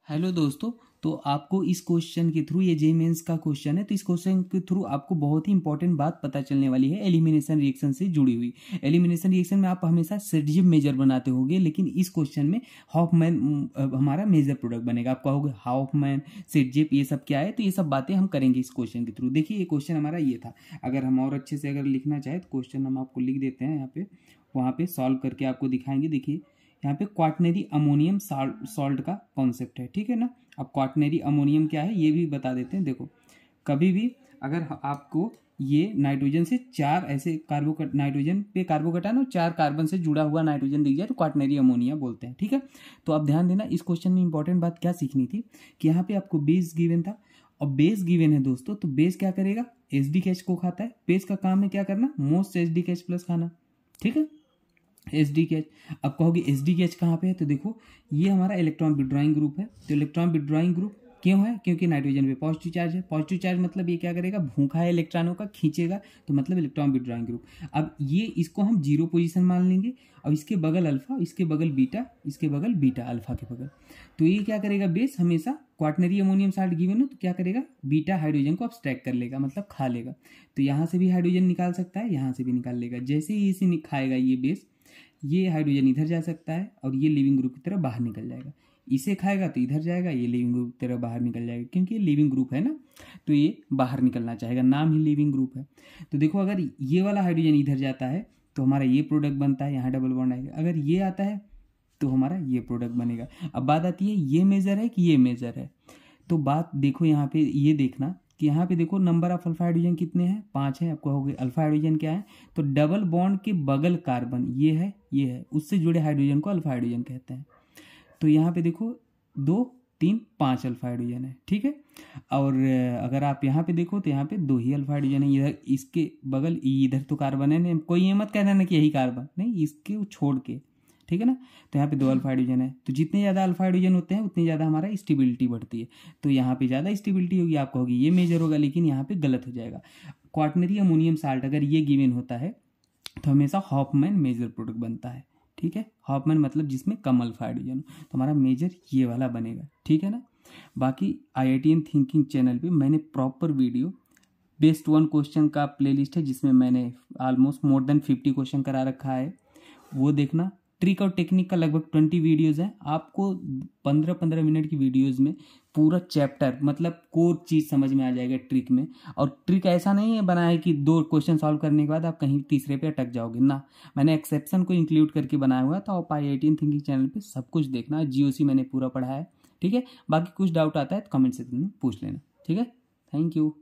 Hello दोस्तों। तो आपको इस क्वेश्चन के थ्रू, ये जे मेंस का क्वेश्चन है, तो इस क्वेश्चन के थ्रू आपको बहुत ही इंपॉर्टेंट बात पता चलने वाली है एलिमिनेशन रिएक्शन से जुड़ी हुई। एलिमिनेशन रिएक्शन में आप हमेशा सेटजिब मेजर बनाते होंगे, लेकिन इस क्वेश्चन में हॉफमैन हमारा मेजर प्रोडक्ट बनेगा। आप कहोगे हॉफमैन, सेटजिब ये सब क्या है, तो ये सब बातें हम करेंगे इस क्वेश्चन के थ्रू। देखिए ये क्वेश्चन हमारा ये था। अगर हम और अच्छे से अगर लिखना चाहे तो क्वेश्चन हम आपको लिख देते हैं यहाँ पे, वहाँ पे सॉल्व करके आपको दिखाएंगे। देखिए यहाँ पे क्वाटनरी अमोनियम सॉल्ट का कॉन्सेप्ट है, ठीक है ना। अब क्वाटनरी अमोनियम क्या है ये भी बता देते हैं। देखो कभी भी अगर आपको ये नाइट्रोजन से चार ऐसे नाइट्रोजन पे कार्बोकटान और चार कार्बन से जुड़ा हुआ नाइट्रोजन दिख जाए तो क्वाटनरी अमोनिया बोलते हैं, ठीक है। तो अब ध्यान देना, इस क्वेश्चन में इंपॉर्टेंट बात क्या सीखनी थी कि यहाँ पे आपको बेस गिवन था और बेस गिवन है दोस्तों, तो बेस क्या करेगा, एसडीकेएच को खाता है। बेस का काम है क्या करना, मोस्ट एसडीकेएच प्लस खाना, ठीक है। एसडीकेएच, अब कहोगे एसडीकेएच कहाँ पे है, तो देखो ये हमारा इलेक्ट्रॉन विड्रॉइंग ग्रुप है। तो इलेक्ट्रॉन विड्रॉइंग ग्रुप क्यों है, क्योंकि नाइट्रोजन पे पॉजिटिव चार्ज है। पॉजिटिव चार्ज मतलब ये क्या करेगा, भूखा है इलेक्ट्रॉनों का, खींचेगा, तो मतलब इलेक्ट्रॉन विड्रॉइंग ग्रुप। अब ये इसको हम जीरो पोजीशन मान लेंगे और इसके बगल अल्फा, इसके बगल बीटा, इसके बगल बीटा, अल्फा के बगल। तो ये क्या करेगा, बेस हमेशा क्वाटनरी अमोनियम साल्ट गिवन हो तो क्या करेगा, बीटा हाइड्रोजन को अब्स्ट्रैक्ट कर लेगा, मतलब खा लेगा। तो यहाँ से भी हाइड्रोजन निकाल सकता है, यहाँ से भी निकाल लेगा। जैसे ही इसे खाएगा ये बेस, ये हाइड्रोजन इधर जा सकता है और ये लिविंग ग्रुप की तरह बाहर निकल जाएगा। इसे खाएगा तो इधर जाएगा, ये लिविंग ग्रुप की तरह बाहर निकल जाएगा, क्योंकि ये लिविंग ग्रुप है ना, तो ये बाहर निकलना चाहेगा, नाम ही लिविंग ग्रुप है। तो देखो अगर ये वाला हाइड्रोजन इधर जाता है तो हमारा ये प्रोडक्ट बनता है, यहाँ डबल बॉन्ड आएगा। अगर ये आता है तो हमारा ये प्रोडक्ट बनेगा। अब बात आती है ये मेजर है कि ये मेजर है, तो बात देखो यहाँ पे ये देखना कि यहाँ पे देखो नंबर ऑफ अल्फा हाइड्रोजन कितने हैं, 5 हैं। आपको कहोगे अल्फा हाइड्रोजन क्या है, तो डबल बॉन्ड के बगल कार्बन ये है, उससे जुड़े हाइड्रोजन को अल्फा हाइड्रोजन कहते हैं। तो यहाँ पे देखो 2 3 5 अल्फा हाइड्रोजन है, ठीक है। और अगर आप यहाँ पे देखो तो यहाँ पे 2 ही अल्फा हाइड्रोजन है। इधर इसके बगल इधर तो कार्बन है नहीं, कोई ये मत कहना ना कि यही कार्बन नहीं, इसके छोड़ के, ठीक है ना। तो यहाँ पे 2 अल्फा हाइड्रोजन है, तो जितने ज़्यादा अल्फा हाइड्रोजन होते हैं उतनी ज़्यादा हमारा स्टेबिलिटी बढ़ती है। तो यहाँ पे ज़्यादा स्टेबिलिटी होगी, आप कहोगे ये मेजर होगा, लेकिन यहाँ पे गलत हो जाएगा। क्वाटनरी अमोनियम साल्ट अगर ये गिवन होता है तो हमेशा हॉफमैन मेजर प्रोडक्ट बनता है, ठीक है। हॉफमैन मतलब जिसमें कम अल्फा हाइड्रोजन, तो हमारा मेजर ये वाला बनेगा, ठीक है ना। बाकी IITian थिंकिंग चैनल पे मैंने प्रॉपर वीडियो बेस्ट 1 क्वेश्चन का प्लेलिस्ट है, जिसमें मैंने ऑलमोस्ट मोर देन 50 क्वेश्चन करा रखा है, वो देखना। ट्रिक और टेक्निक का लगभग 20 वीडियोज़ हैं। आपको 15-15 मिनट की वीडियोज़ में पूरा चैप्टर मतलब कोर चीज़ समझ में आ जाएगा ट्रिक में। और ट्रिक ऐसा नहीं है बना है कि 2 क्वेश्चन सॉल्व करने के बाद आप कहीं तीसरे पे अटक जाओगे ना, मैंने एक्सेप्शन को इंक्लूड करके बनाया हुआ था। आप IITian थिंकिंग चैनल पे सब कुछ देखना, GOC मैंने पूरा पढ़ा है, ठीक है। बाकी कुछ डाउट आता है तो कमेंट सेक्शन में पूछ लेना, ठीक है। Thank you.